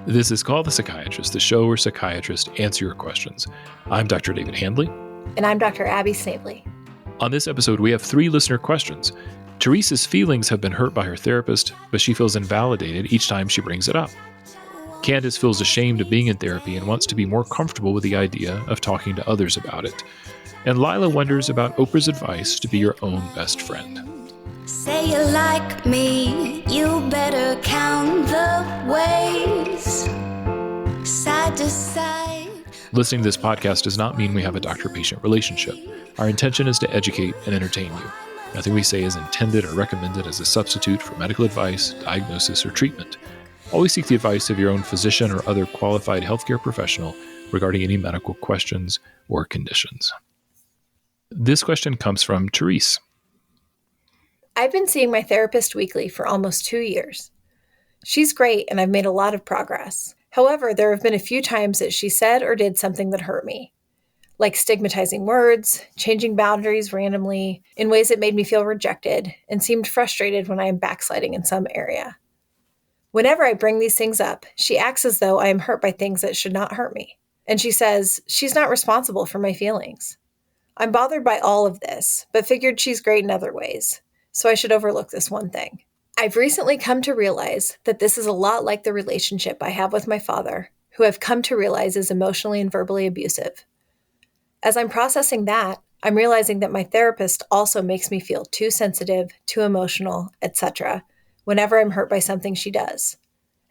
This is Call the Psychiatrist, the show where psychiatrists answer your questions. I'm Dr. David Handley. And I'm Dr. Abby Snavely. On this episode, we have 3 listener questions. Therese's feelings have been hurt by her therapist, but she feels invalidated each time she brings it up. Candice feels ashamed of being in therapy and wants to be more comfortable with the idea of talking to others about it. And Lila wonders about Oprah's advice to be your own best friend. Say you like me, you better count the ways, side to side. Listening to this podcast does not mean we have a doctor-patient relationship. Our intention is to educate and entertain you. Nothing we say is intended or recommended as a substitute for medical advice, diagnosis, or treatment. Always seek the advice of your own physician or other qualified healthcare professional regarding any medical questions or conditions. This question comes from Therese. I've been seeing my therapist weekly for almost 2 years. She's great and I've made a lot of progress. However, there have been a few times that she said or did something that hurt me, like stigmatizing words, changing boundaries randomly in ways that made me feel rejected and seemed frustrated when I am backsliding in some area. Whenever I bring these things up, she acts as though I am hurt by things that should not hurt me. And she says she's not responsible for my feelings. I'm bothered by all of this, but figured she's great in other ways, so I should overlook this one thing. I've recently come to realize that this is a lot like the relationship I have with my father, who I've come to realize is emotionally and verbally abusive. As I'm processing that, I'm realizing that my therapist also makes me feel too sensitive, too emotional, etc., whenever I'm hurt by something she does.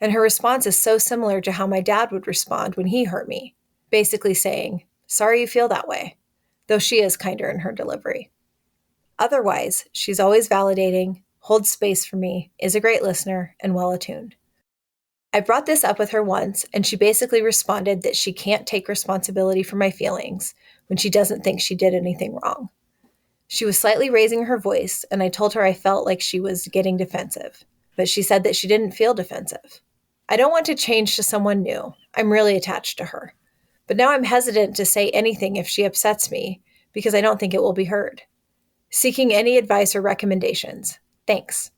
And her response is so similar to how my dad would respond when he hurt me, basically saying, "Sorry you feel that way," though she is kinder in her delivery. Otherwise, she's always validating, holds space for me, is a great listener, and well-attuned. I brought this up with her once, and she basically responded that she can't take responsibility for my feelings when she doesn't think she did anything wrong. She was slightly raising her voice, and I told her I felt like she was getting defensive, but she said that she didn't feel defensive. I don't want to change to someone new. I'm really attached to her. But now I'm hesitant to say anything if she upsets me because I don't think it will be heard. Seeking any advice or recommendations. Thanks.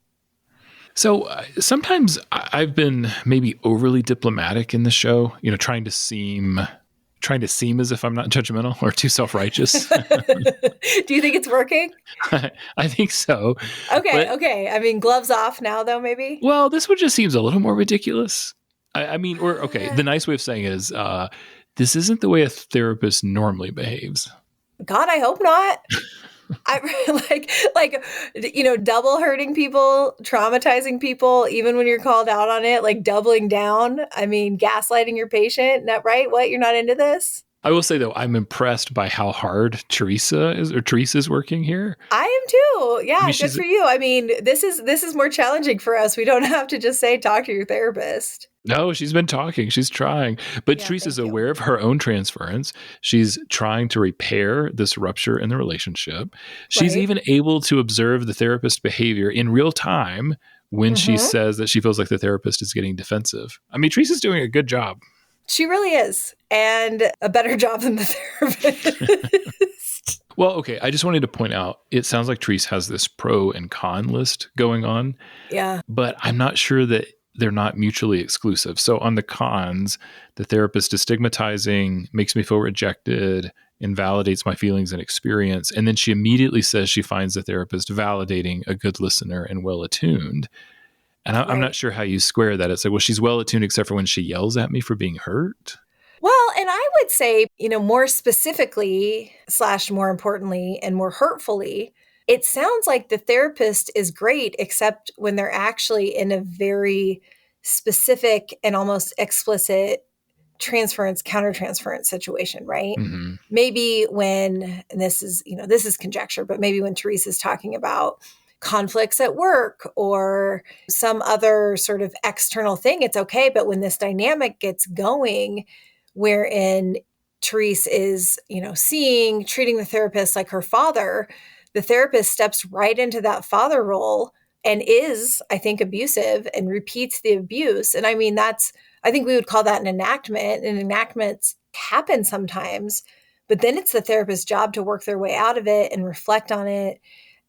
So sometimes I've been maybe overly diplomatic in the show, trying to seem as if I'm not judgmental or too self-righteous. Do you think it's working? I think so. Okay. I mean, gloves off now, though, maybe? Well, this one just seems a little more ridiculous. The nice way of saying it is, this isn't the way a therapist normally behaves. God, I hope not. I double hurting people, traumatizing people, even when you're called out on it, like doubling down. I mean, gaslighting your patient, not right? What? You're not into this? I will say, though, I'm impressed by how hard Therese is working here. I am too. Yeah, good for you. I mean, this is more challenging for us. We don't have to just say, talk to your therapist. No, she's been talking. She's trying. But yeah, Therese is aware of her own transference. She's trying to repair this rupture in the relationship. She's even able to observe the therapist's behavior in real time when she says that she feels like the therapist is getting defensive. I mean, Therese is doing a good job. She really is. And a better job than the therapist. Well, okay. I just wanted to point out, it sounds like Therese has this pro and con list going on. Yeah. But I'm not sure that they're not mutually exclusive. So on the cons, the therapist is stigmatizing, makes me feel rejected, invalidates my feelings and experience. And then she immediately says she finds the therapist validating, a good listener, and well-attuned. And I'm not sure how you square that. It's like, well, she's well-attuned except for when she yells at me for being hurt. Well, and I would say, more specifically / more importantly and more hurtfully, it sounds like the therapist is great, except when they're actually in a very specific and almost explicit countertransference situation, right? Mm-hmm. Maybe when, and this is conjecture, but maybe when Therese is talking about conflicts at work or some other sort of external thing, it's okay. But when this dynamic gets going, wherein Therese is, treating the therapist like her father, the therapist steps right into that father role and is, I think, abusive and repeats the abuse. And I mean, I think we would call that an enactment, and enactments happen sometimes, but then it's the therapist's job to work their way out of it and reflect on it.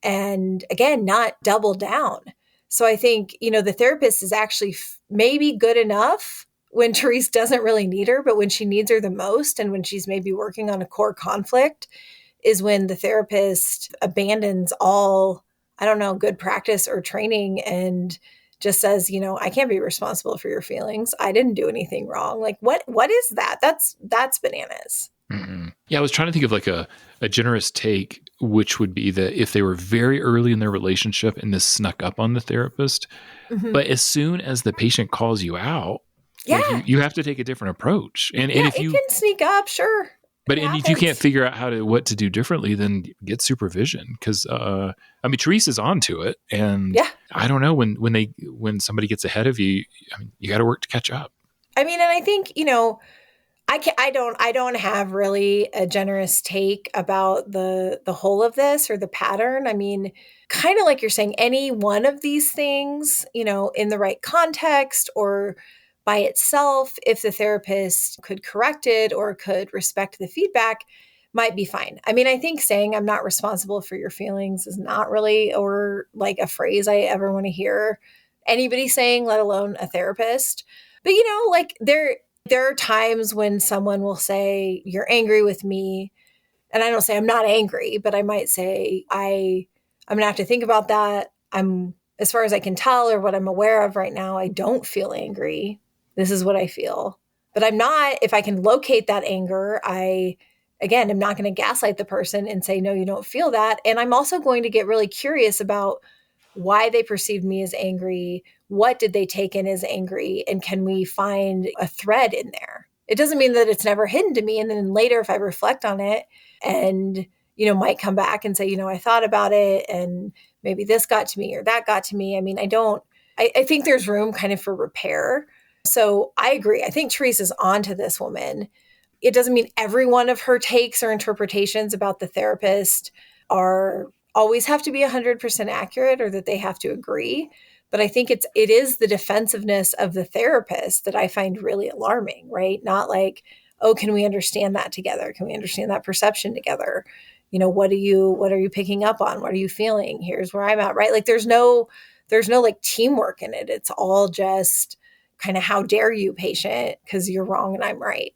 And again, not double down. So I think, the therapist is actually maybe good enough when Therese doesn't really need her, but when she needs her the most and when she's maybe working on a core conflict is when the therapist abandons all, I don't know, good practice or training and just says, I can't be responsible for your feelings. I didn't do anything wrong. Like, what is that? That's bananas. Mm-hmm. Yeah, I was trying to think of like a generous take, which would be that if they were very early in their relationship and this snuck up on the therapist, but as soon as the patient calls you out, like you have to take a different approach. And if it you can sneak up, sure. But if you can't figure out what to do differently, then get supervision. Because Therese is onto it, and I don't know when somebody gets ahead of you, you got to work to catch up. And I think I don't have really a generous take about the whole of this or the pattern. Kind of like you're saying, any one of these things, in the right context or by itself, if the therapist could correct it or could respect the feedback, might be fine. I think saying I'm not responsible for your feelings is not really, or like a phrase I ever want to hear anybody saying, let alone a therapist. But, there are times when someone will say, you're angry with me. And I don't say I'm not angry, but I might say, I'm going to have to think about that. As far as I can tell or what I'm aware of right now, I don't feel angry. This is what I feel. But I'm not, if I can locate that anger, I'm not going to gaslight the person and say, no, you don't feel that. And I'm also going to get really curious about why they perceived me as angry. What did they take in as angry? And can we find a thread in there? It doesn't mean that it's never hidden to me. And then later, if I reflect on it and, might come back and say, I thought about it and maybe this got to me or that got to me. I think there's room kind of for repair. So I agree. I think Therese is onto this woman. It doesn't mean every one of her takes or interpretations about the therapist always have to be 100% accurate or that they have to agree. But I think it is the defensiveness of the therapist that I find really alarming, right? Not like, oh, can we understand that together? Can we understand that perception together? What are you picking up on? What are you feeling? Here's where I'm at, right? Like there's no like teamwork in it. It's all just kind of how dare you, patient, because you're wrong and I'm right.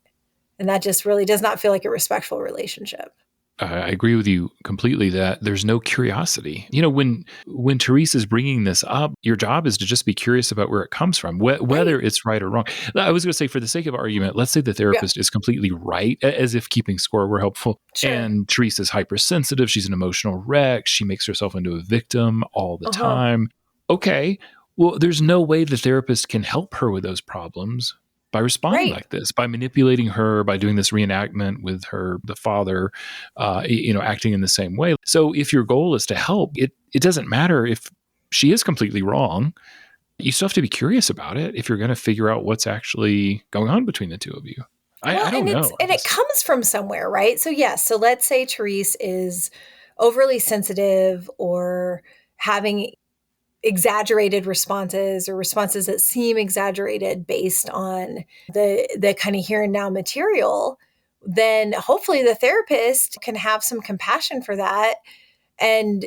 And that just really does not feel like a respectful relationship. I agree with you completely that there's no curiosity. When Therese is bringing this up, your job is to just be curious about where it comes from, whether it's right or wrong. I was going to say, for the sake of argument, let's say the therapist is completely right, as if keeping score were helpful. Sure. And Therese is hypersensitive. She's an emotional wreck. She makes herself into a victim all the time. Okay, well, there's no way the therapist can help her with those problems by responding like this, by manipulating her, by doing this reenactment with the father, acting in the same way. So if your goal is to help, it doesn't matter if she is completely wrong. You still have to be curious about it if you're going to figure out what's actually going on between the two of you. I don't know. And it comes from somewhere, right? So yes, so let's say Therese is overly sensitive or having exaggerated responses or responses that seem exaggerated based on the kind of here and now material, then hopefully the therapist can have some compassion for that. And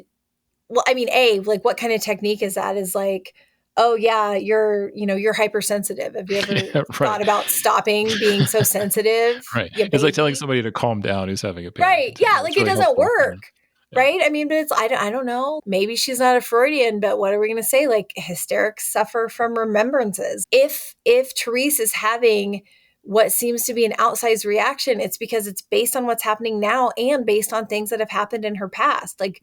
like what kind of technique is that? Is like, oh yeah, you're hypersensitive. Have you ever thought about stopping being so sensitive? Right. It's like telling somebody to calm down who's having a panic. Right. Yeah. Like really it doesn't work. Yeah. Right. But it's, I don't know. Maybe she's not a Freudian, but what are we going to say? Like hysterics suffer from remembrances. If Therese is having what seems to be an outsized reaction, it's because it's based on what's happening now and based on things that have happened in her past. Like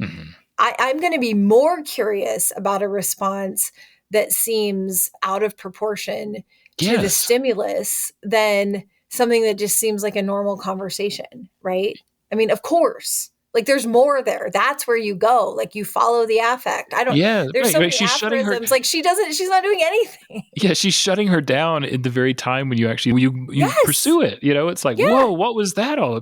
I'm going to be more curious about a response that seems out of proportion to the stimulus than something that just seems like a normal conversation. Right. Of course. Like there's more there. That's where you go. Like you follow the affect. There's so many she's aphorisms. Like she's not doing anything. Yeah. She's shutting her down at the very time when you pursue it. It's like, whoa, what was that all?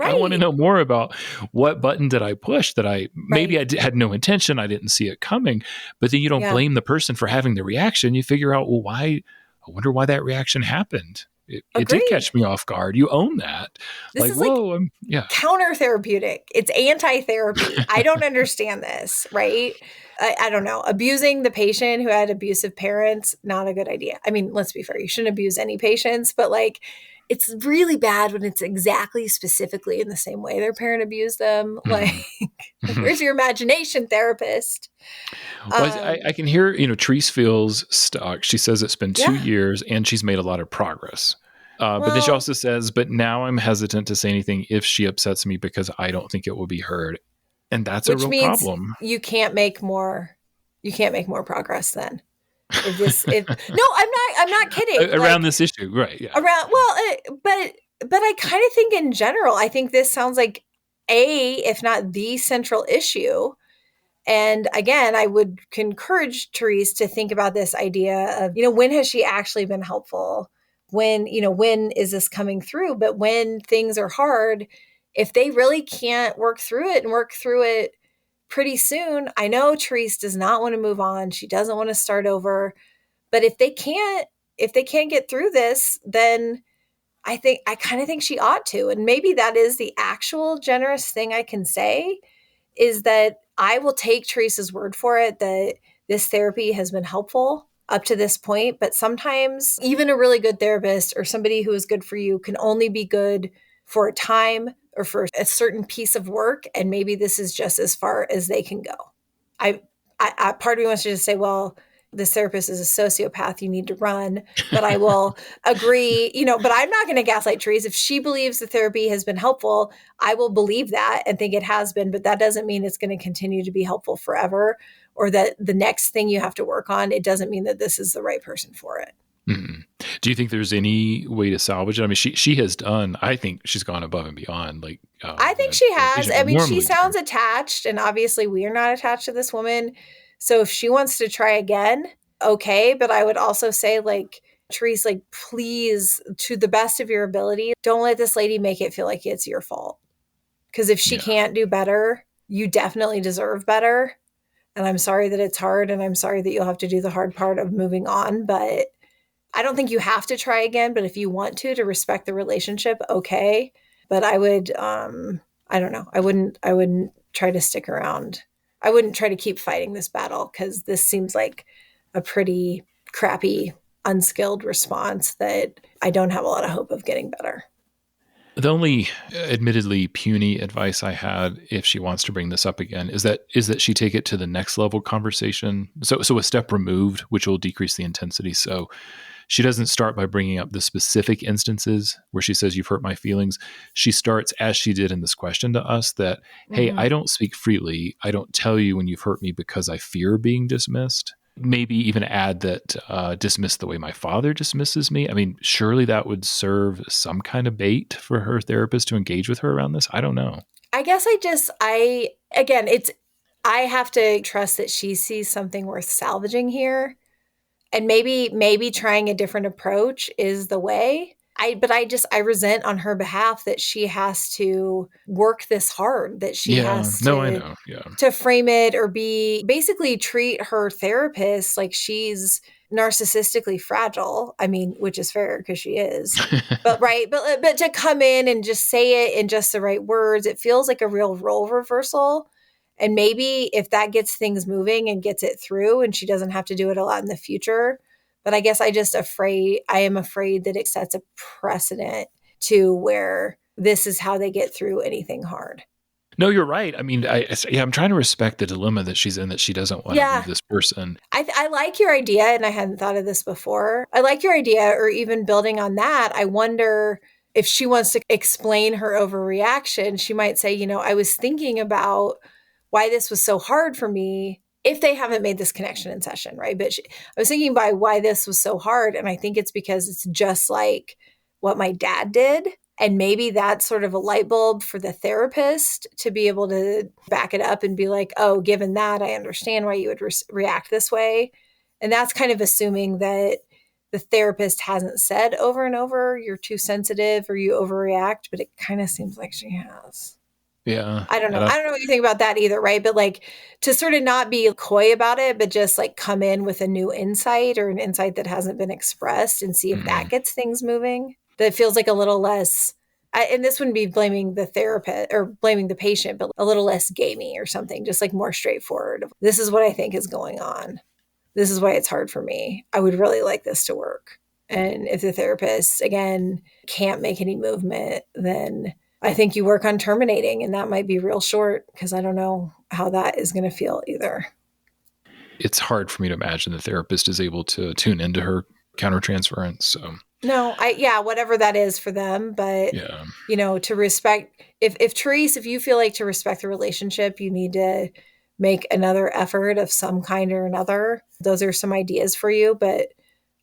I want to know more about what button did I push that maybe I had no intention. I didn't see it coming, but then you don't blame the person for having the reaction. You figure out, well, I wonder why that reaction happened. It did catch me off guard. You own that. This is whoa, counter therapeutic. It's anti-therapy. I don't understand this, right? I don't know, abusing the patient who had abusive parents, not a good idea. I mean, let's be fair, you shouldn't abuse any patients, but like, it's really bad when it's exactly specifically in the same way their parent abused them. Like, where's your imagination, therapist? Well, I can hear, Therese feels stuck. She says it's been 2 years and she's made a lot of progress. But then she also says, but now I'm hesitant to say anything if she upsets me because I don't think it will be heard. And that's a real problem. You can't make more progress then. I'm not kidding. Around this issue, right? Yeah. But I kind of think in general, I think this sounds like if not the central issue. And again, I would encourage Therese to think about this idea of, when has she actually been helpful? When is this coming through? But when things are hard, if they really can't work through it pretty soon, I know Therese does not want to move on. She doesn't want to start over. But if they can't get through this, then I kind of think she ought to. And maybe that is the actual generous thing I can say, is that I will take Therese's word for it that this therapy has been helpful up to this point. But sometimes even a really good therapist or somebody who is good for you can only be good for a time or for a certain piece of work. And maybe this is just as far as they can go. Part of me wants to just say, well, this therapist is a sociopath, you need to run. But I will agree, but I'm not going to gaslight Therese. If she believes the therapy has been helpful, I will believe that and think it has been, but that doesn't mean it's going to continue to be helpful forever, or that the next thing you have to work on, it doesn't mean that this is the right person for it. Mm-hmm. Do you think there's any way to salvage it? I mean, she has done, I think she's gone above and beyond. Like, I think she has. I mean, she sounds attached, and obviously we are not attached to this woman. So if she wants to try again, okay. But I would also say, like, Therese, like, please, to the best of your ability, don't let this lady make it feel like it's your fault. Because if she can't do better, you definitely deserve better. And I'm sorry that it's hard, and I'm sorry that you'll have to do the hard part of moving on. But I don't think you have to try again. But if you want to respect the relationship, okay. But I would, I don't know. I wouldn't try to stick around. I wouldn't try to keep fighting this battle, because this seems like a pretty crappy, unskilled response that I don't have a lot of hope of getting better. The only admittedly puny advice I had, if she wants to bring this up again, is that she take it to the next level conversation. So a step removed, which will decrease the intensity. So she doesn't start by bringing up the specific instances where she says, you've hurt my feelings. She starts, as she did in this question to us, that, hey, I don't speak freely. I don't tell you when you've hurt me because I fear being dismissed. Maybe even add that dismiss the way my father dismisses me. I mean, surely that would serve some kind of bait for her therapist to engage with her around this. I don't know. I guess I have to trust that she sees something worth salvaging here. And maybe trying a different approach is the way. I resent on her behalf that she has to work this hard, that she has to frame it or basically treat her therapist like she's narcissistically fragile. I mean, which is fair because she is. but to come in and just say it in just the right words, it feels like a real role reversal. And maybe if that gets things moving and gets it through, and she doesn't have to do it a lot in the future. But I guess I am afraid that it sets a precedent to where this is how they get through anything hard. No, you're right. I mean, I'm trying to respect the dilemma that she's in, that she doesn't want to leave this person. I like your idea, and I hadn't thought of this before. I like your idea, or even building on that. I wonder if she wants to explain her overreaction. She might say, I was thinking about why this was so hard for me, if they haven't made this connection in session, right? But I was thinking about why this was so hard. And I think it's because it's just like what my dad did. And maybe that's sort of a light bulb for the therapist to be able to back it up and be like, oh, given that, I understand why you would react this way. And that's kind of assuming that the therapist hasn't said over and over, you're too sensitive or you overreact, but it kind of seems like she has. Yeah. I don't know. I don't know what you think about that either, right? But like, to sort of not be coy about it, but just like come in with a new insight, or an insight that hasn't been expressed, and see if that gets things moving. That feels like a little less And this wouldn't be blaming the therapist or blaming the patient, but a little less gamey or something, just like more straightforward. This is what I think is going on. This is why it's hard for me. I would really like this to work. And if the therapist, again, can't make any movement, then I think you work on terminating, and that might be real short because I don't know how that is going to feel either. It's hard for me to imagine the therapist is able to tune into her countertransference. So no, whatever that is for them, but to respect, if Therese, if you feel like to respect the relationship, you need to make another effort of some kind or another. Those are some ideas for you, but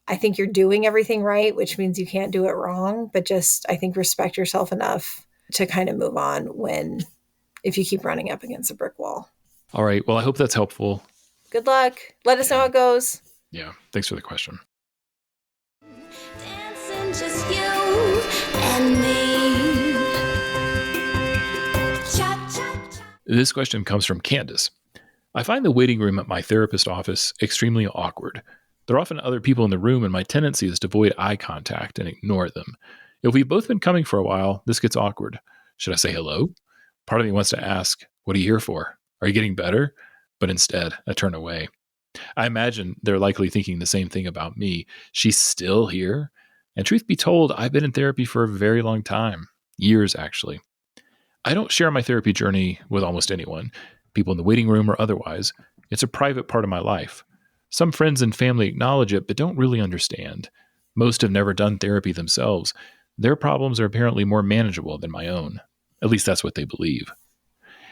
I think you're doing everything right, which means you can't do it wrong, but just, I think, respect yourself enough to kind of move on if you keep running up against a brick wall. All right. Well, I hope that's helpful. Good luck. Let us know how it goes. Yeah. Thanks for the question. Dancing just you and me. Cha-cha-cha. This question comes from Candice. I find the waiting room at my therapist office extremely awkward. There are often other people in the room, and my tendency is to avoid eye contact and ignore them. If we've both been coming for a while, this gets awkward. Should I say hello? Part of me wants to ask, what are you here for? Are you getting better? But instead, I turn away. I imagine they're likely thinking the same thing about me. She's still here? And truth be told, I've been in therapy for a very long time. Years, actually. I don't share my therapy journey with almost anyone, people in the waiting room or otherwise. It's a private part of my life. Some friends and family acknowledge it, but don't really understand. Most have never done therapy themselves. Their problems are apparently more manageable than my own. At least that's what they believe.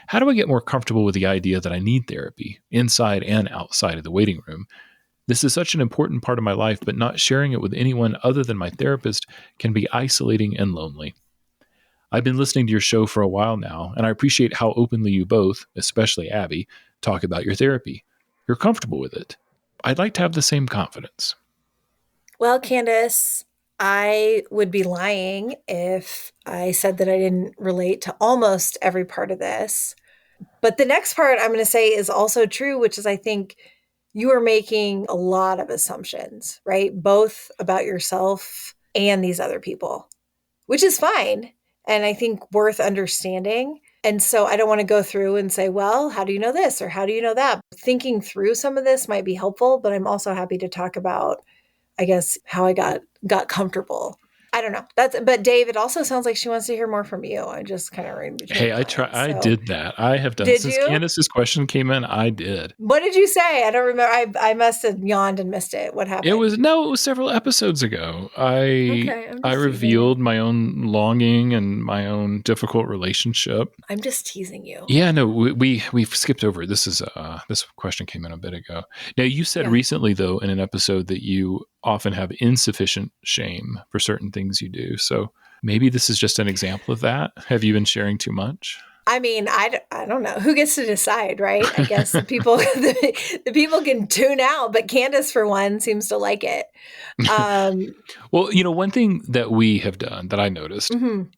How do I get more comfortable with the idea that I need therapy, inside and outside of the waiting room? This is such an important part of my life, but not sharing it with anyone other than my therapist can be isolating and lonely. I've been listening to your show for a while now, and I appreciate how openly you both, especially Abby, talk about your therapy. You're comfortable with it. I'd like to have the same confidence. Well, Candice, I would be lying if I said that I didn't relate to almost every part of this. But the next part I'm going to say is also true, which is I think you are making a lot of assumptions, right? Both about yourself and these other people, which is fine. And I think worth understanding. And so I don't want to go through and say, well, how do you know this? Or how do you know that? Thinking through some of this might be helpful, but I'm also happy to talk about, I guess, how I got comfortable. I don't know. But Dave, it also sounds like she wants to hear more from you. I just kind of read between. Hey, I did that. I have done did since you? Candice's question came in. I did. What did you say? I don't remember. I must have yawned and missed it. What happened? It was several episodes ago. I revealed my own longing and my own difficult relationship. I'm just teasing you. Yeah, no, we've skipped over it. This question came in a bit ago. Now, you said recently, though, in an episode that you often have insufficient shame for certain things you do. So maybe this is just an example of that. Have you been sharing too much? I mean, I don't know. Who gets to decide, right? I guess the people the people can tune out, but Candice, for one, seems to like it. Well, one thing that we have done that I noticed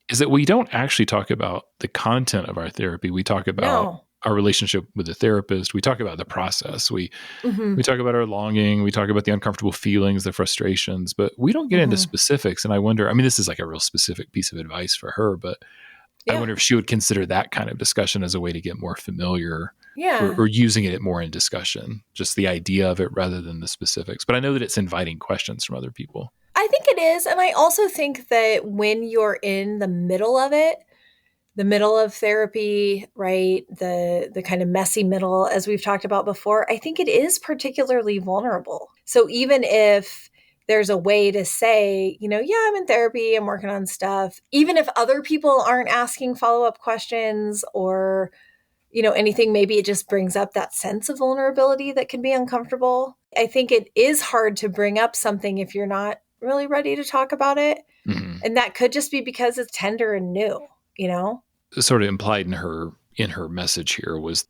is that we don't actually talk about the content of our therapy. We talk about our relationship with the therapist. We talk about the process. We talk about our longing. We talk about the uncomfortable feelings, the frustrations, but we don't get into specifics. And I wonder, I mean, this is like a real specific piece of advice for her, but I wonder if she would consider that kind of discussion as a way to get more familiar or using it more in discussion, just the idea of it rather than the specifics. But I know that it's inviting questions from other people. I think it is. And I also think that when you're in the middle of it, the middle of therapy, right? The kind of messy middle, as we've talked about before, I think it is particularly vulnerable. So even if there's a way to say, I'm in therapy, I'm working on stuff, even if other people aren't asking follow-up questions or, anything, maybe it just brings up that sense of vulnerability that can be uncomfortable. I think it is hard to bring up something if you're not really ready to talk about it. And that could just be because it's tender and new. Sort of implied in her message here was,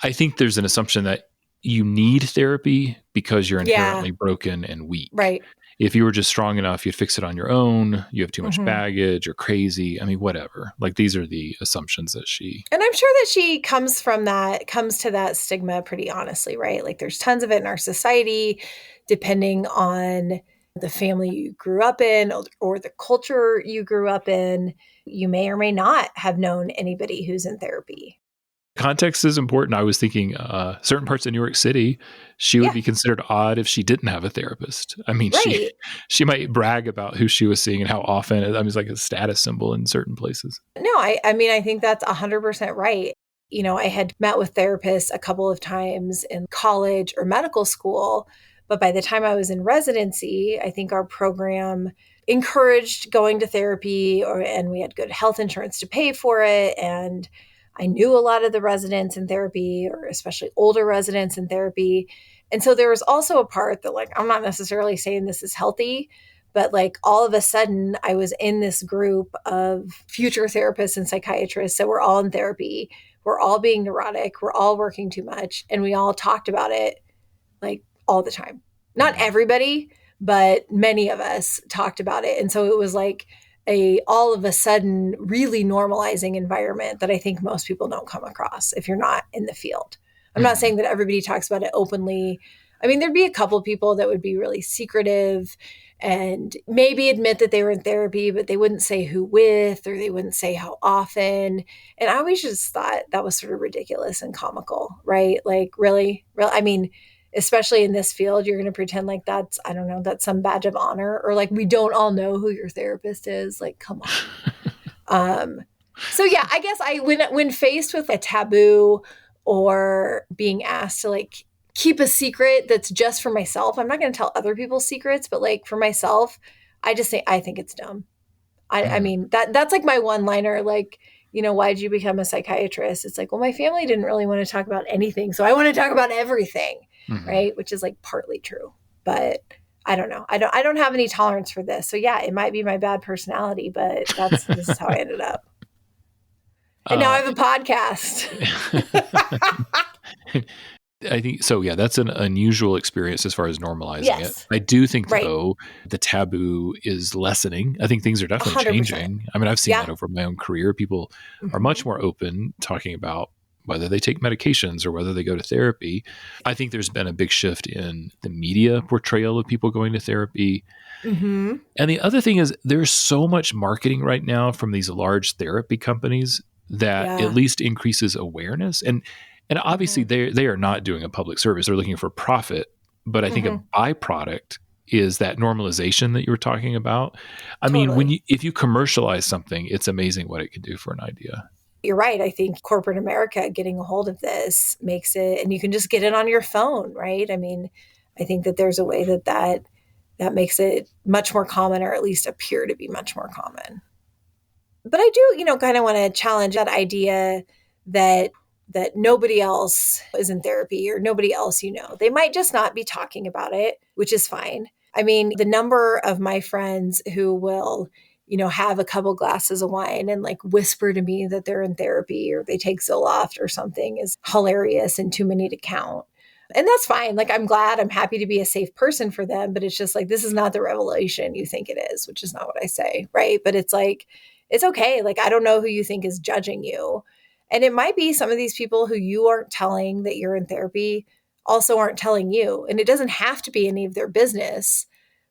I think there's an assumption that you need therapy because you're inherently broken and weak. Right. If you were just strong enough, you'd fix it on your own. You have too much baggage, you're crazy. I mean, whatever. Like, these are the assumptions that she... And I'm sure that she comes to that stigma pretty honestly, right? Like, there's tons of it in our society, depending on the family you grew up in or the culture you grew up in. You may or may not have known anybody who's in therapy. Context is important. I was thinking certain parts of New York City, she would Yeah. be considered odd if she didn't have a therapist. I mean, Right. she might brag about who she was seeing and how often. I mean, it's like a status symbol in certain places. No, I mean, I think that's 100% right. I had met with therapists a couple of times in college or medical school, but by the time I was in residency, I think our program encouraged going to therapy and we had good health insurance to pay for it. And I knew a lot of the residents in therapy, or especially older residents in therapy. And so there was also a part that, like, I'm not necessarily saying this is healthy, but like all of a sudden, I was in this group of future therapists and psychiatrists that were all in therapy. We're all being neurotic. We're all working too much. And we all talked about it like all the time. Not everybody, but many of us talked about it. And so it was like a all of a sudden really normalizing environment that I think most people don't come across if you're not in the field. I'm not saying that everybody talks about it openly. I mean, there'd be a couple people that would be really secretive and maybe admit that they were in therapy, but they wouldn't say who with, or they wouldn't say how often. And I always just thought that was sort of ridiculous and comical, right? Like, really? I mean, especially in this field, you're going to pretend like that's, I don't know, that's some badge of honor, or like we don't all know who your therapist is. Like, come on. So yeah, I guess when faced with a taboo or being asked to like keep a secret that's just for myself, I'm not going to tell other people's secrets, but like for myself, I think it's dumb. I mean, that's like my one liner, like, why did you become a psychiatrist? It's like, well, my family didn't really want to talk about anything. So I want to talk about everything. Right. Which is like partly true, but I don't know. I don't have any tolerance for this. So yeah, it might be my bad personality, but this is how I ended up. And now I have a podcast. I think so. Yeah, that's an unusual experience as far as normalizing it. Yes. I do think, Right. though, the taboo is lessening. I think things are definitely 100%. changing. I mean, I've seen Yeah. that over my own career. People are much more open talking about whether they take medications or whether they go to therapy. I think there's been a big shift in the media portrayal of people going to therapy. Mm-hmm. And the other thing is there's so much marketing right now from these large therapy companies that Yeah. at least increases awareness. And obviously they are not doing a public service. They're looking for profit. But I think a byproduct is that normalization that you were talking about. I mean, if you commercialize something, it's amazing what it can do for an idea. You're right. I think corporate America getting a hold of this makes it, and you can just get it on your phone, right? I mean, I think that there's a way that makes it much more common, or at least appear to be much more common. But I do, kind of want to challenge that idea that nobody else is in therapy, or nobody else, they might just not be talking about it, which is fine. I mean, the number of my friends who will, have a couple glasses of wine and like whisper to me that they're in therapy or they take Zoloft or something is hilarious and too many to count. And that's fine. Like, I'm happy to be a safe person for them, but it's just like, this is not the revelation you think it is, which is not what I say. Right. But it's like, it's okay. Like, I don't know who you think is judging you. And it might be some of these people who you aren't telling that you're in therapy also aren't telling you. And it doesn't have to be any of their business.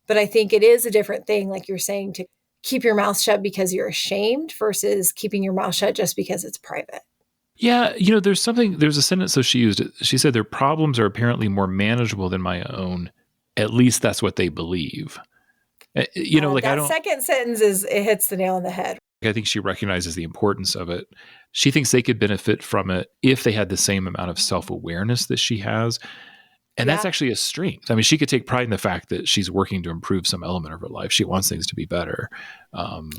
But I think it is a different thing, like you're saying, to keep your mouth shut because you're ashamed versus keeping your mouth shut just because it's private. Yeah, there's a sentence that she used. She said their problems are apparently more manageable than my own. At least that's what they believe. That second sentence it hits the nail on the head. I think she recognizes the importance of it. She thinks they could benefit from it if they had the same amount of self-awareness that she has. And that's actually a strength. I mean, she could take pride in the fact that she's working to improve some element of her life. She wants things to be better.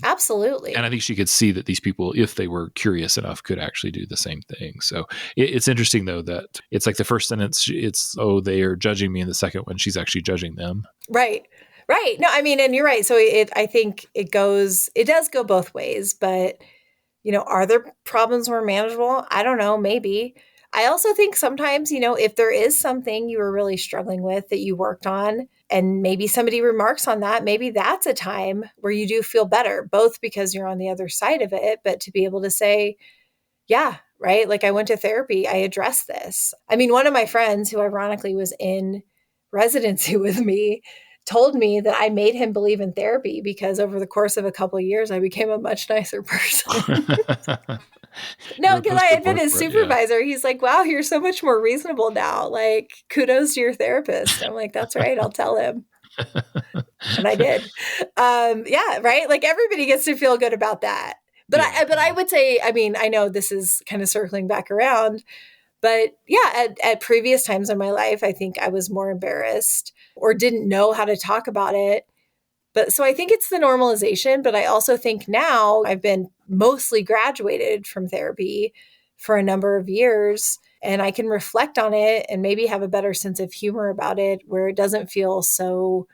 Absolutely. And I think she could see that these people, if they were curious enough, could actually do the same thing. So it's interesting, though, that it's like the first sentence, it's, oh, they are judging me. And the second one, she's actually judging them. Right. Right. No, I mean, and you're right. So I think it does go both ways, but, are there problems more manageable? I don't know, maybe. I also think sometimes, if there is something you were really struggling with that you worked on, and maybe somebody remarks on that, maybe that's a time where you do feel better, both because you're on the other side of it, but to be able to say, yeah, right. Like, I went to therapy. I addressed this. I mean, one of my friends who ironically was in residency with me told me that I made him believe in therapy because over the course of a couple of years, I became a much nicer person. No, because I had been his supervisor. He's like, wow, you're so much more reasonable now. Like, kudos to your therapist. I'm like, that's right. I'll tell him. And I did. Yeah, right. Like everybody gets to feel good about that. But I would say, I mean, I know this is kind of circling back around, but yeah, at previous times in my life, I think I was more embarrassed or didn't know how to talk about it. But so I think it's the normalization, but I also think now I've been mostly graduated from therapy for a number of years and I can reflect on it and maybe have a better sense of humor about it where it doesn't feel so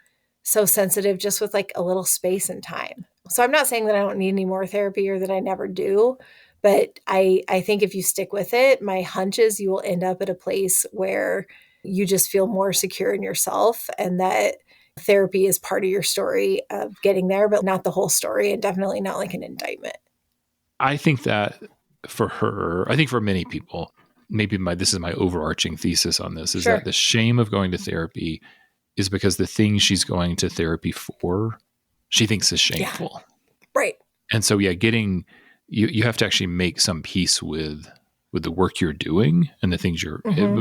sensitive just with like a little space and time. So I'm not saying that I don't need any more therapy or that I never do, but I think if you stick with it, my hunch is you will end up at a place where you just feel more secure in yourself and that therapy is part of your story of getting there, but not the whole story and definitely not like an indictment. I think that for her, I think for many people, maybe this is my overarching thesis on this, is that the shame of going to therapy is because the thing she's going to therapy for, she thinks is shameful. Yeah. Right. And so, getting, you have to actually make some peace with the work you're doing and the things you're,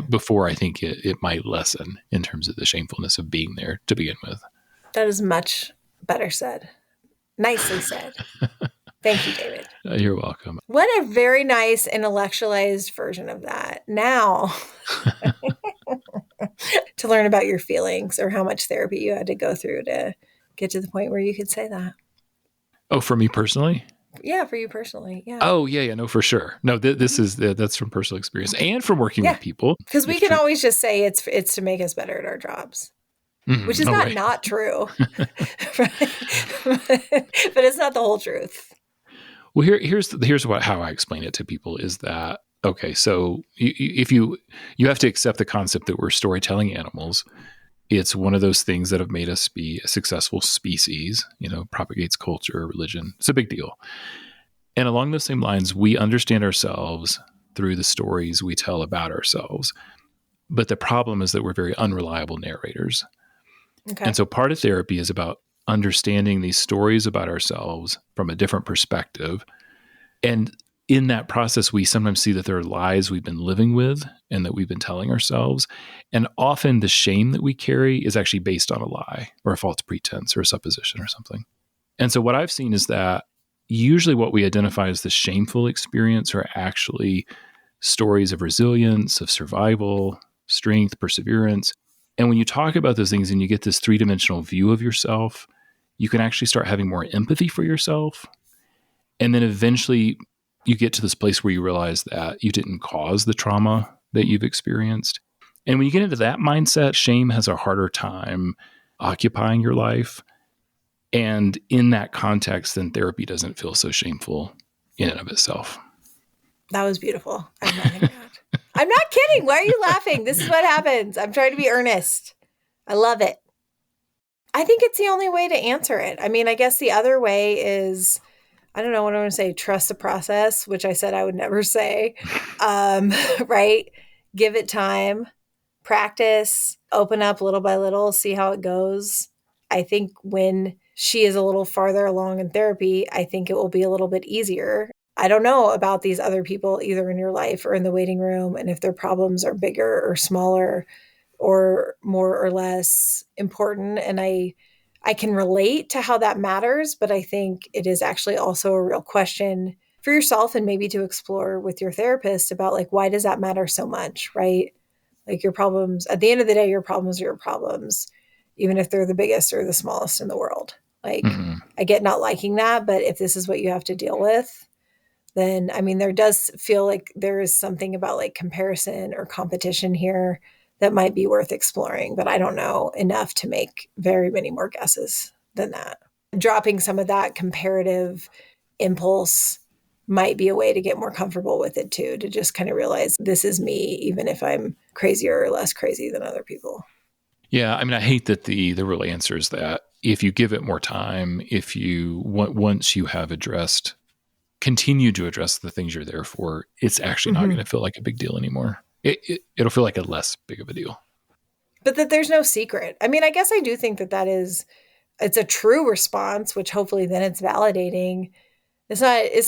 before I think it might lessen in terms of the shamefulness of being there to begin with. That is much better said. Nicely said. Thank you, David. You're welcome. What a very nice intellectualized version of that. Now, to learn about your feelings or how much therapy you had to go through to get to the point where you could say that. Oh, for me personally? Yeah, for you personally. Yeah. Oh, yeah. No, for sure. No, that's from personal experience and from working with people. Because we can always just say it's to make us better at our jobs. Which is not true. But it's not the whole truth. Well, here's how I explain it to people is that, okay, so if you have to accept the concept that we're storytelling animals. It's one of those things that have made us be a successful species, propagates culture, religion. It's a big deal. And along those same lines, we understand ourselves through the stories we tell about ourselves. But the problem is that we're very unreliable narrators. Okay. And so part of therapy is about understanding these stories about ourselves from a different perspective. And in that process, we sometimes see that there are lies we've been living with and that we've been telling ourselves. And often the shame that we carry is actually based on a lie or a false pretense or a supposition or something. And so what I've seen is that usually what we identify as the shameful experience are actually stories of resilience, of survival, strength, perseverance. And when you talk about those things and you get this three-dimensional view of yourself, you can actually start having more empathy for yourself. And then eventually you get to this place where you realize that you didn't cause the trauma that you've experienced. And when you get into that mindset, shame has a harder time occupying your life. And in that context, then therapy doesn't feel so shameful in and of itself. That was beautiful. I'm laughing at. I'm not kidding. Why are you laughing? This is what happens. I'm trying to be earnest. I love it. I think it's the only way to answer it. I mean, I guess the other way is, I don't know what I want to say, trust the process, which I said I would never say, right? Give it time, practice, open up little by little, see how it goes. I think when she is a little farther along in therapy, I think it will be a little bit easier. I don't know about these other people either in your life or in the waiting room and if their problems are bigger or smaller or more or less important. And I can relate to how that matters, but I think it is actually also a real question for yourself and maybe to explore with your therapist about like, why does that matter so much, right? Like your problems, at the end of the day, your problems are your problems, even if they're the biggest or the smallest in the world. Like I get not liking that, but if this is what you have to deal with, then, I mean, there does feel like there is something about like comparison or competition here that might be worth exploring, but I don't know enough to make very many more guesses than that. Dropping some of that comparative impulse might be a way to get more comfortable with it too, to just kind of realize this is me, even if I'm crazier or less crazy than other people. Yeah, I mean, I hate that the real answer is that if you give it more time, if you, once you have continue to address the things you're there for, it's actually not going to feel like a big deal anymore. It'll feel like a less big of a deal. but that there's no secret. I mean, I guess I do think it's a true response, which hopefully then it's validating. It's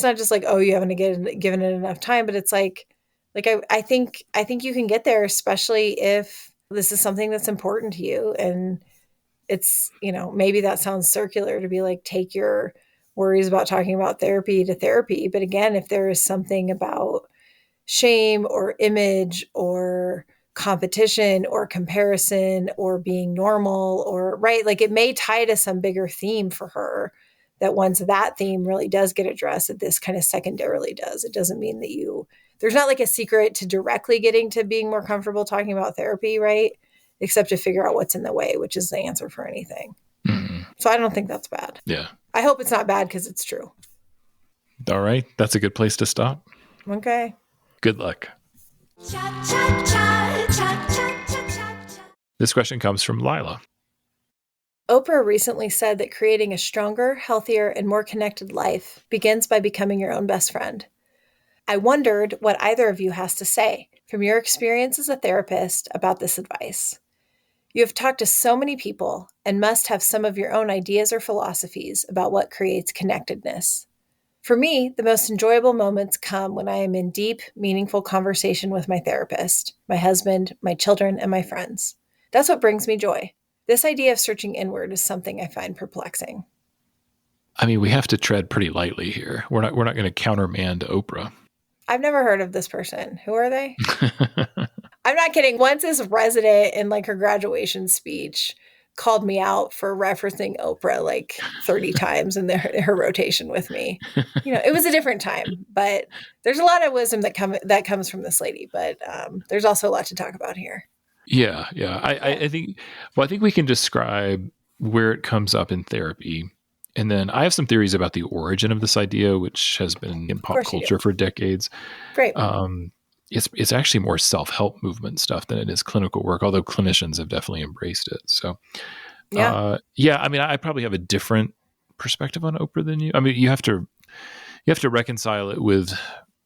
not just like, oh, you haven't given it enough time, but it's like I think you can get there, especially if this is something that's important to you. And it's, maybe that sounds circular to be like, take your worries about talking about therapy to therapy. But again, if there is something about shame or image or competition or comparison or being normal, or right, like it may tie to some bigger theme for her, that once that theme really does get addressed, that this kind of secondarily does. It doesn't mean that there's not like a secret to directly getting to being more comfortable talking about therapy, right? Except to figure out what's in the way, which is the answer for anything. So I don't think that's bad. Yeah. I hope it's not bad because it's true. All right. That's a good place to stop. Okay. Good luck. This question comes from Lila. Oprah recently said that creating a stronger, healthier, and more connected life begins by becoming your own best friend. I wondered what either of you has to say from your experience as a therapist about this advice. You have talked to so many people and must have some of your own ideas or philosophies about what creates connectedness. For me, the most enjoyable moments come when I am in deep, meaningful conversation with my therapist, my husband, my children, and my friends. That's what brings me joy. This idea of searching inward is something I find perplexing. I mean, we have to tread pretty lightly here. We're not going to countermand Oprah. I've never heard of this person. Who are they? I'm not kidding. Once this resident in like her graduation speech called me out for referencing Oprah like 30 times in her rotation with me. It was a different time, but there's a lot of wisdom that comes from this lady, but there's also a lot to talk about here. Yeah. I think we can describe where it comes up in therapy. And then I have some theories about the origin of this idea, which has been in pop culture for decades. Great. It's actually more self-help movement stuff than it is clinical work, although clinicians have definitely embraced it. So, I mean, I probably have a different perspective on Oprah than you. I mean, you have to reconcile it with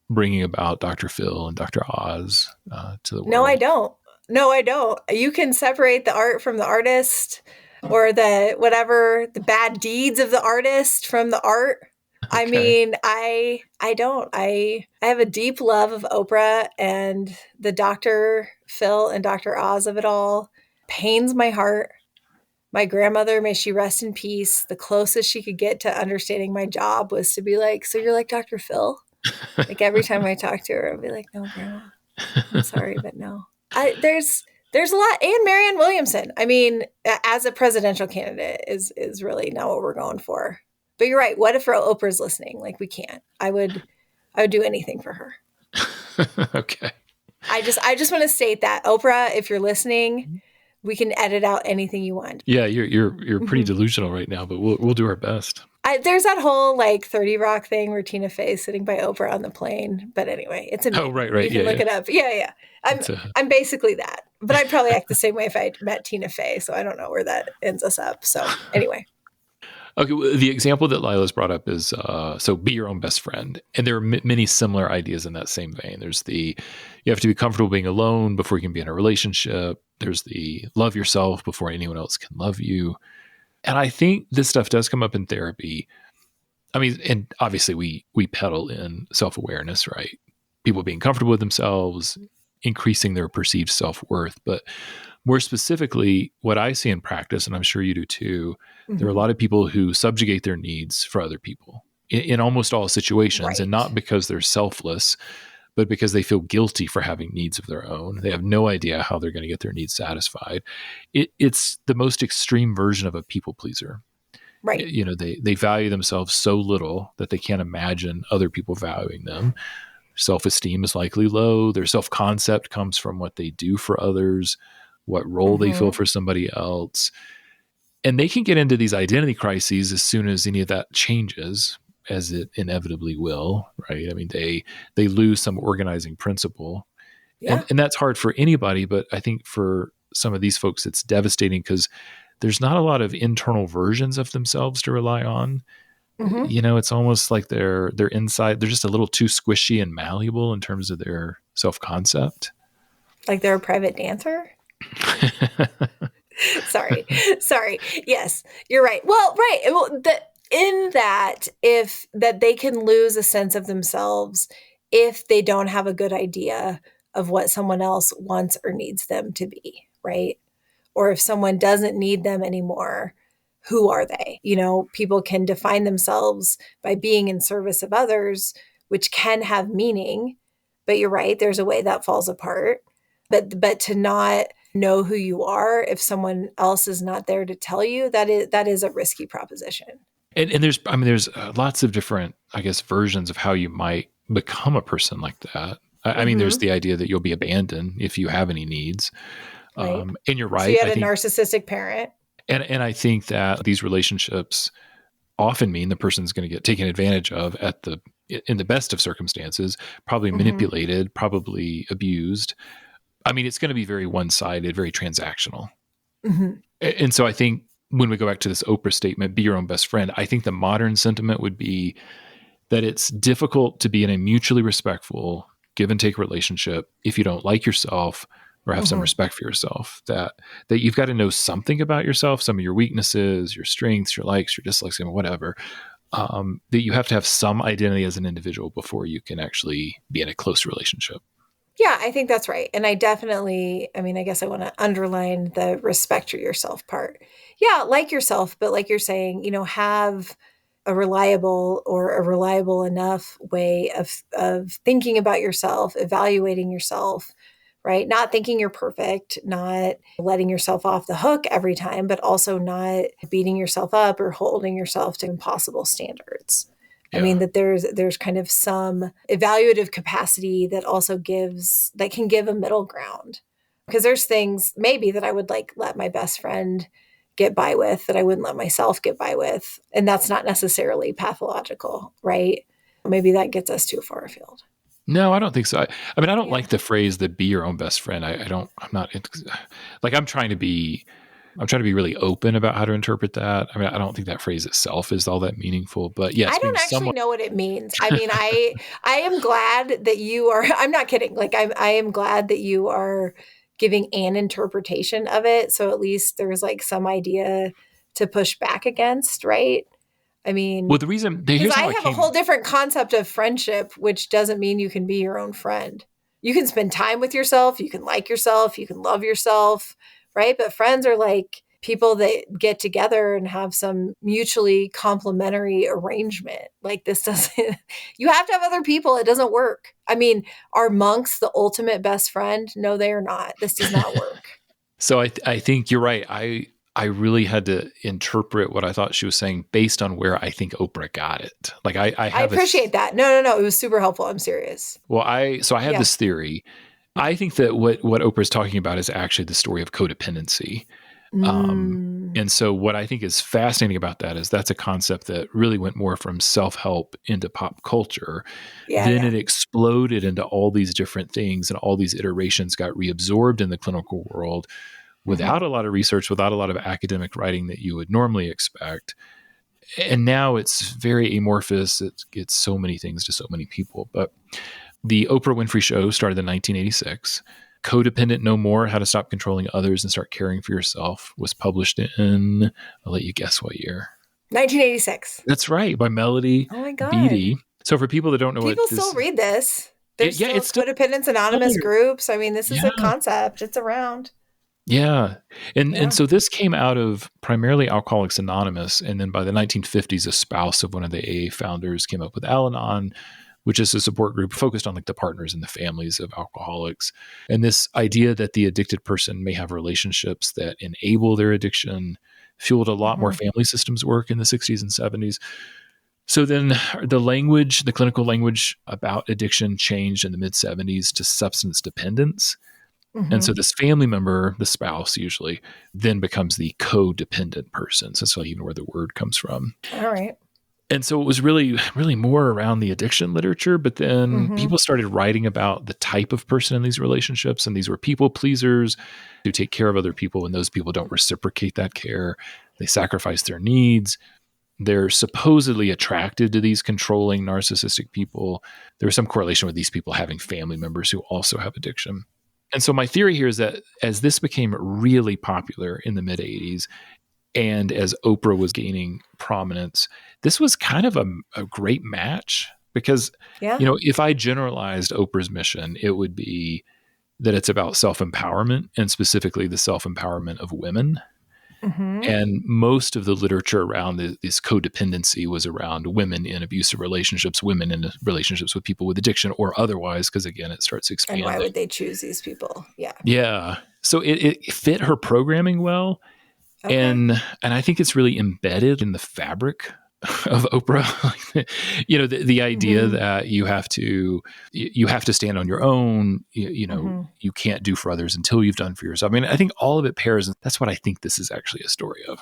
bringing about Dr. Phil and Dr. Oz to the world. No, I don't. You can separate the art from the artist, or the bad deeds of the artist from the art. Okay. I mean, I don't. I have a deep love of Oprah, and the Dr. Phil and Dr. Oz of it all pains my heart. My grandmother, may she rest in peace, the closest she could get to understanding my job was to be like, so you're like Dr. Phil? Like every time I talk to her, I'd be like, no, Grandma, I'm sorry, but no. There's a lot. And Marianne Williamson, I mean, as a presidential candidate is really not what we're going for. But you're right. What if Oprah's listening? Like, we can't. I would do anything for her. Okay. I just want to state that, Oprah, if you're listening, we can edit out anything you want. Yeah, you're pretty delusional right now, but we'll do our best. There's that whole like 30 Rock thing where Tina Fey's sitting by Oprah on the plane. But anyway, it's a meme. Oh, right. You can look it up. Yeah. I'm basically that. But I'd probably act the same way if I met Tina Fey. So I don't know where that ends us up. So anyway. Okay, well, the example that Lila's brought up is, so be your own best friend. And there are many similar ideas in that same vein. There's you have to be comfortable being alone before you can be in a relationship. There's the love yourself before anyone else can love you. And I think this stuff does come up in therapy. I mean, and obviously we peddle in self-awareness, right? People being comfortable with themselves, increasing their perceived self-worth. But more specifically, what I see in practice, and I'm sure you do too, there are a lot of people who subjugate their needs for other people in almost all situations, right. And not because they're selfless, but because they feel guilty for having needs of their own. They have no idea how they're going to get their needs satisfied. It's the most extreme version of a people pleaser. Right. They value themselves so little that they can't imagine other people valuing them. Self-esteem is likely low. Their self-concept comes from what they do for others, what role they fill for somebody else. And they can get into these identity crises as soon as any of that changes, as it inevitably will, right? I mean, they lose some organizing principle. Yeah. And that's hard for anybody, but I think for some of these folks, it's devastating because there's not a lot of internal versions of themselves to rely on. Mm-hmm. It's almost like they're inside, they're just a little too squishy and malleable in terms of their self-concept. Like they're a private dancer? Sorry. Yes, you're right. Well, right. Well, in that, if that they can lose a sense of themselves if they don't have a good idea of what someone else wants or needs them to be, right? Or if someone doesn't need them anymore, who are they? People can define themselves by being in service of others, which can have meaning, but you're right, there's a way that falls apart. But to not know who you are if someone else is not there to tell you, that is a risky proposition. And there's lots of different, I guess, versions of how you might become a person like that. I mean, there's the idea that you'll be abandoned if you have any needs. Right. And you're right. So you had a narcissistic parent. And I think that these relationships often mean the person's going to get taken advantage of in the best of circumstances, probably manipulated, probably abused. I mean, it's going to be very one-sided, very transactional. And so I think when we go back to this Oprah statement, be your own best friend, I think the modern sentiment would be that it's difficult to be in a mutually respectful give and take relationship if you don't like yourself or have some respect for yourself, that you've got to know something about yourself, some of your weaknesses, your strengths, your likes, your dislikes, whatever, that you have to have some identity as an individual before you can actually be in a close relationship. Yeah, I think that's right. And I guess I want to underline the respect for yourself part. Yeah, like yourself, but like you're saying, have a reliable enough way of thinking about yourself, evaluating yourself, right? Not thinking you're perfect, not letting yourself off the hook every time, but also not beating yourself up or holding yourself to impossible standards. Yeah. I mean, that there's kind of some evaluative capacity that can give a middle ground. Because there's things maybe that I would let my best friend get by with that I wouldn't let myself get by with. And that's not necessarily pathological, right? Maybe that gets us too far afield. No, I don't think so. I don't like the phrase that be your own best friend. I'm trying to be really open about how to interpret that. I mean, I don't think that phrase itself is all that meaningful, but yes. I don't actually know what it means. I mean, I am glad that you are, I'm not kidding. I am glad that you are giving an interpretation of it. So at least there's some idea to push back against, right? I mean, well, the reason because I have a whole different concept of friendship, which doesn't mean you can be your own friend. You can spend time with yourself. You can like yourself. You can love yourself, right? But friends are people that get together and have some mutually complementary arrangement. This doesn't, you have to have other people. It doesn't work. I mean, are monks the ultimate best friend? No, they are not. This does not work. So I think you're right. I really had to interpret what I thought she was saying based on where I think Oprah got it. I appreciate that. No. It was super helpful. I'm serious. Well, I have this theory. I think that what Oprah's talking about is actually the story of codependency. And so what I think is fascinating about that is that's a concept that really went more from self-help into pop culture. Then it exploded into all these different things, and all these iterations got reabsorbed in the clinical world without a lot of research, without a lot of academic writing that you would normally expect. And now it's very amorphous. It's so many things to so many people. But the Oprah Winfrey Show started in 1986. Codependent No More, How to Stop Controlling Others and Start Caring for Yourself was published in, I'll let you guess what year. 1986. That's right, by Melody Beattie. So for people that don't know people still read this. There's it's Codependence Anonymous groups. I mean, this is a concept. It's around. Yeah. And so this came out of primarily Alcoholics Anonymous. And then by the 1950s, a spouse of one of the AA founders came up with Al-Anon, which is a support group focused on the partners and the families of alcoholics. And this idea that the addicted person may have relationships that enable their addiction fueled a lot more family systems work in the 60s and 70s. So then the clinical language about addiction changed in the mid-70s to substance dependence. And so this family member, the spouse usually, then becomes the codependent person. So that's even where the word comes from. All right. And so it was really, really more around the addiction literature. But then people started writing about the type of person in these relationships. And these were people pleasers who take care of other people. And those people don't reciprocate that care. They sacrifice their needs. They're supposedly attracted to these controlling narcissistic people. There's some correlation with these people having family members who also have addiction. And so my theory here is that as this became really popular in the mid 80s, and as Oprah was gaining prominence, this was kind of a great match because, Yeah. if I generalized Oprah's mission, it would be that it's about self-empowerment and specifically the self-empowerment of women. Mm-hmm. And most of the literature around this codependency was around women in abusive relationships, women in relationships with people with addiction or otherwise, because again, it starts And expanding. why would they choose these people? Yeah. Yeah. So it fit her programming well. Okay. And I think it's really embedded in the fabric of Oprah. The idea Mhm. that you have to stand on your own. Mhm. You can't do for others until you've done for yourself. I mean, I think all of it pairs. That's what I think this is actually a story of.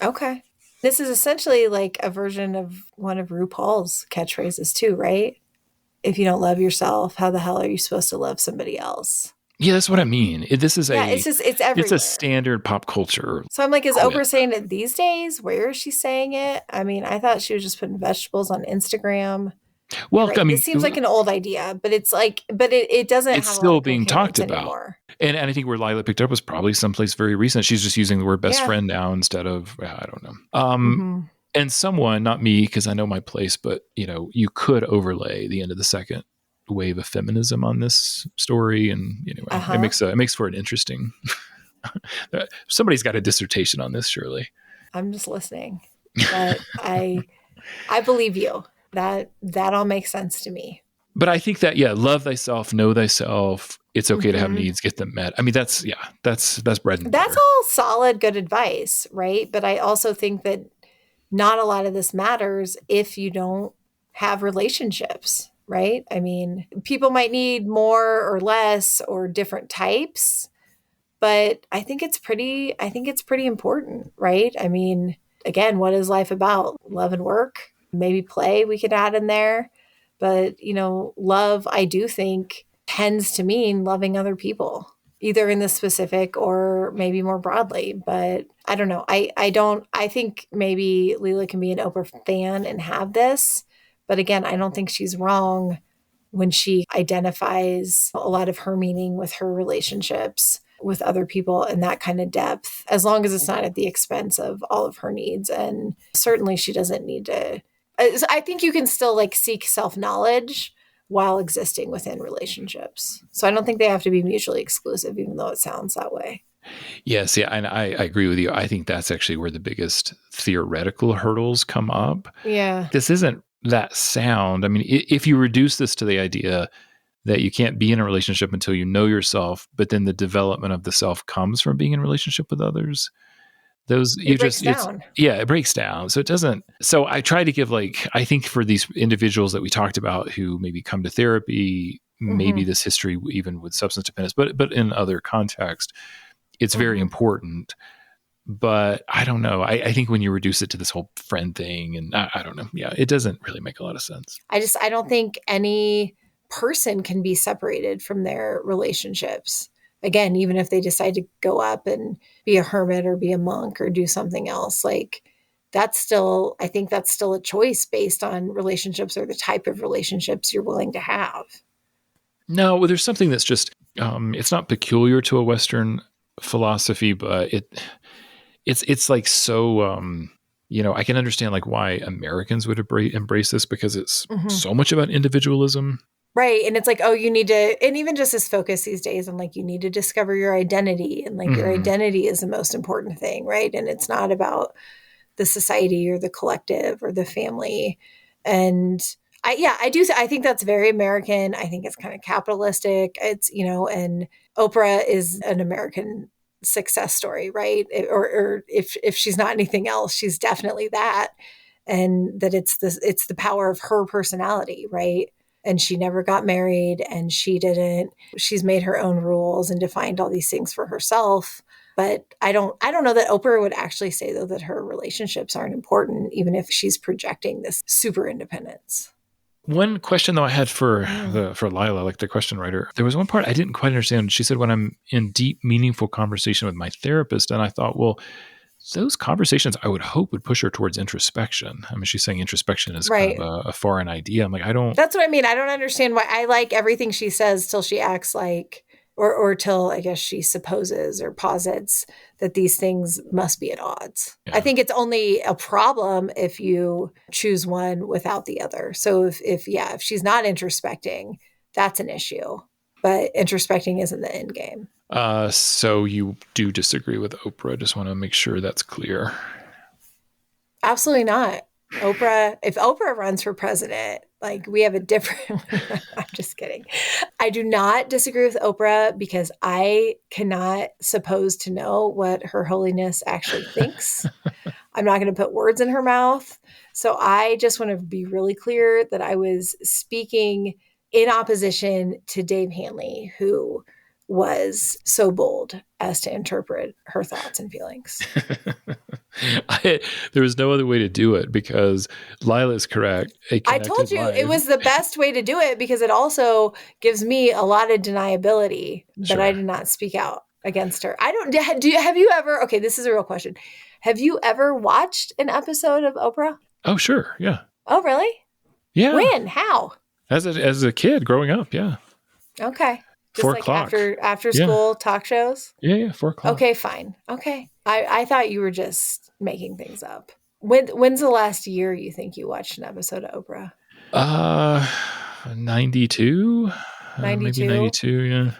Okay. This is essentially like a version of one of RuPaul's catchphrases too, right? If you don't love yourself, how the hell are you supposed to love somebody else? Yeah, that's what I mean. This is it's everywhere. it's a standard pop culture. So I'm like, is quip. Oprah saying it these days? Where is she saying it? I mean, I thought she was just putting vegetables on Instagram. Well, Right. I mean, This seems like an old idea, but it's like, but it doesn't it's have a lot still of being talked coherence about. anymore. And I think where Lila picked up was probably someplace very recent. She's just using the word best Yeah. friend now instead of, I don't know. Mhm. And someone, not me, because I know my place, but you could overlay the end of the second wave of feminism on this story. And anyway, Uh-huh. it makes for an interesting, somebody's got a dissertation on this, surely. I'm just listening. But I believe you. That all makes sense to me. But I think that, love thyself, know thyself. It's okay to have Mhm. needs, get them met. I mean, that's bread and butter. That's all solid, good advice, right? But I also think that not a lot of this matters if you don't have relationships, right? I mean, people might need more or less or different types, but I think it's pretty important, right? I mean, again, what is life about? Love and work, maybe play we could add in there. But, love, I do think tends to mean loving other people, either in the specific or maybe more broadly. But I don't know. I think maybe Lila can be an Oprah fan and have this. But again, I don't think she's wrong when she identifies a lot of her meaning with her relationships with other people and that kind of depth, as long as it's not at the expense of all of her needs. And certainly she doesn't need to. I think you can still seek self-knowledge while existing within relationships. So I don't think they have to be mutually exclusive, even though it sounds that way. Yes, yeah, and I agree with you. I think that's actually where the biggest theoretical hurdles come up. Yeah. This isn't that sound. I mean, if you reduce this to the idea that you can't be in a relationship until you know yourself, but then the development of the self comes from being in relationship with others, it breaks down. So it doesn't. So I try to give I think for these individuals that we talked about who maybe come to therapy, maybe this history even with substance dependence, but in other contexts, it's very important. But I don't know. I think when you reduce it to this whole friend thing, and I don't know. Yeah, it doesn't really make a lot of sense. I don't think any person can be separated from their relationships. Again, even if they decide to go up and be a hermit or be a monk or do something else, I think that's still a choice based on relationships or the type of relationships you're willing to have. No, well, there's something that's just, it's not peculiar to a Western philosophy, but it's so, I can understand why Americans would embrace this because it's so much about individualism. Right. And it's you need to, and even just this focus these days on you need to discover your identity, and your identity is the most important thing. Right. And it's not about the society or the collective or the family. And I think that's very American. I think it's kind of capitalistic. It's, and Oprah is an American success story, right? Or if she's not anything else, she's definitely that. And that it's the power of her personality, right? And she never got married, and she's made her own rules and defined all these things for herself. But I don't know that Oprah would actually say, though, that her relationships aren't important, even if she's projecting this super independence. One question, though, I had for Lila, the question writer, there was one part I didn't quite understand. She said, when I'm in deep, meaningful conversation with my therapist, and I thought, well, those conversations I would hope would push her towards introspection. I mean, she's saying introspection is kind of a foreign idea. I'm I don't. That's what I mean. I don't understand why. I like everything she says till she acts like or till I guess she supposes or posits that these things must be at odds. Yeah. I think it's only a problem if you choose one without the other. So if she's not introspecting, that's an issue. But introspecting isn't the end game. So you do disagree with Oprah. Just want to make sure that's clear. Absolutely not. Oprah, if Oprah runs for president, like we have a different, I'm just kidding. I do not disagree with Oprah because I cannot suppose to know what Her Holiness actually thinks. I'm not going to put words in her mouth. So I just want to be really clear that I was speaking in opposition to Dave Hanley, who was so bold as to interpret her thoughts and feelings. There was no other way to do it because Lila is correct. I told you it was the best way to do it because it also gives me a lot of deniability that I did not speak out against her. I don't, have you ever, okay, this is a real question. Have you ever watched an episode of Oprah? Oh, sure. Yeah. Oh, really? Yeah. When? How? As a kid growing up. Yeah. Okay. Just 4 like o'clock. after school talk shows? Yeah. 4 o'clock. Okay, fine. Okay. I thought you were just making things up. When's the last year you think you watched an episode of Oprah? 92? 92? Maybe 92, yeah.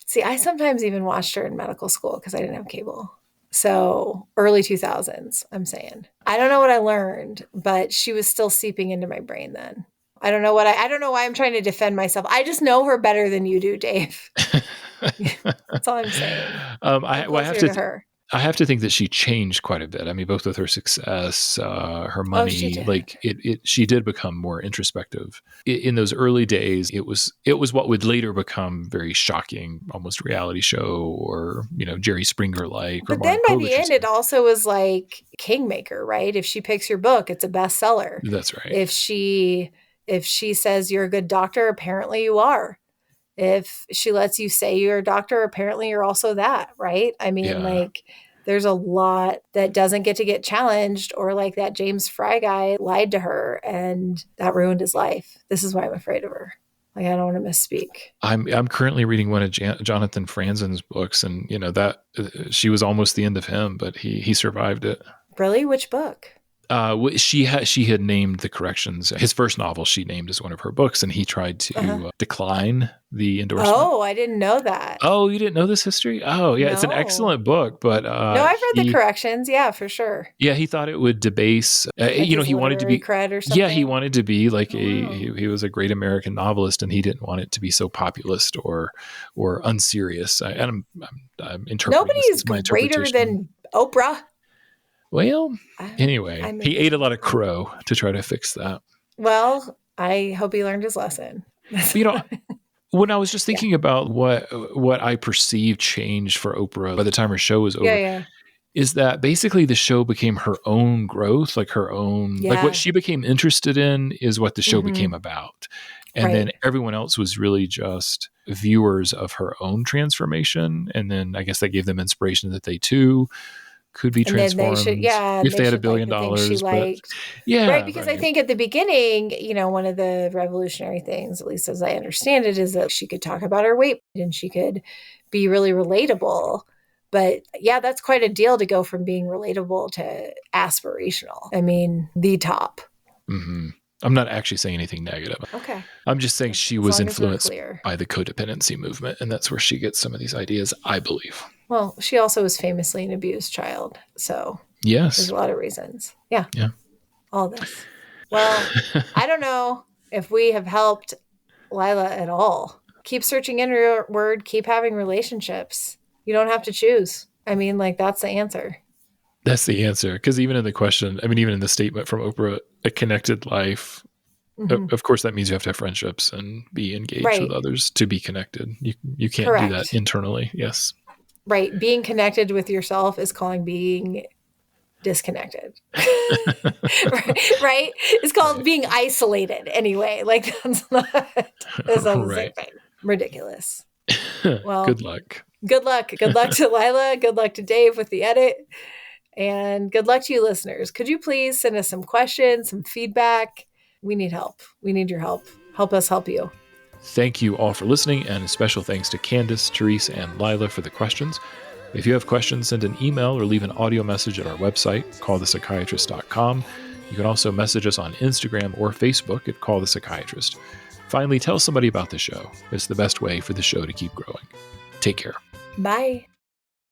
See, I sometimes even watched her in medical school because I didn't have cable. So early 2000s, I'm saying. I don't know what I learned, but she was still seeping into my brain then. I don't know why I'm trying to defend myself. I just know her better than you do, Dave. That's all I'm saying. I have to think that she changed quite a bit. I mean, both with her success, her money, she did become more introspective. In those early days, it was what would later become very shocking, almost reality show or, Jerry Springer like. But then by the end, it also was like Kingmaker, right? If she picks your book, it's a bestseller. That's right. If she says you're a good doctor, apparently you are. If she lets you say you're a doctor, apparently you're also that, right? I mean, there's a lot that doesn't get challenged, or like that James Fry guy lied to her and that ruined his life. This is why I'm afraid of her. Like, I don't want to misspeak. I'm currently reading one of Jonathan Franzen's books, and that she was almost the end of him, but he survived it. Really? Which book? She had named the corrections. His first novel she named as one of her books, and he tried to decline the endorsement. Oh, I didn't know that. Oh, you didn't know this history? Oh, yeah, no. It's an excellent book, but no, I've read the corrections. Yeah, for sure. Yeah, he thought it would debase. He wanted to be cred or something. Yeah, he wanted to be like he was a great American novelist, and he didn't want it to be so populist or unserious. I'm interpreting. Nobody is greater than Oprah. Well, anyway, he ate a lot of crow to try to fix that. Well, I hope he learned his lesson. When I was just thinking about what I perceived changed for Oprah by the time her show was over, is that basically the show became her own growth, like her own, like what she became interested in is what the show became about. And then everyone else was really just viewers of her own transformation. And then I guess that gave them inspiration that they too could be transformed if they had $1 billion. Right, because I think at the beginning, one of the revolutionary things, at least as I understand it, is that she could talk about her weight and she could be really relatable. But yeah, that's quite a deal to go from being relatable to aspirational. I mean, the top. Mm-hmm. I'm not actually saying anything negative. Okay. I'm just saying she was influenced by the codependency movement, and that's where she gets some of these ideas, I believe. Well, she also was famously an abused child, so there's a lot of reasons. Yeah. All this. Well, I don't know if we have helped Lila at all. Keep searching inward, keep having relationships. You don't have to choose. I mean, that's the answer. That's the answer. Because even in the question, even in the statement from Oprah, a connected life, of course, that means you have to have friendships and be engaged with others to be connected. You can't do that internally. Yes. Right. Being connected with yourself is calling being disconnected. Right? It's called being isolated anyway. That's not the same thing. Ridiculous. Well, good luck. Good luck. Good luck to Lila. Good luck to Dave with the edit. And good luck to you listeners. Could you please send us some questions, some feedback? We need help. We need your help. Help us help you. Thank you all for listening, and a special thanks to Candice, Therese, and Lila for the questions. If you have questions, send an email or leave an audio message at our website, callthepsychiatrist.com. You can also message us on Instagram or Facebook at Call the Psychiatrist. Finally, tell somebody about the show. It's the best way for the show to keep growing. Take care. Bye.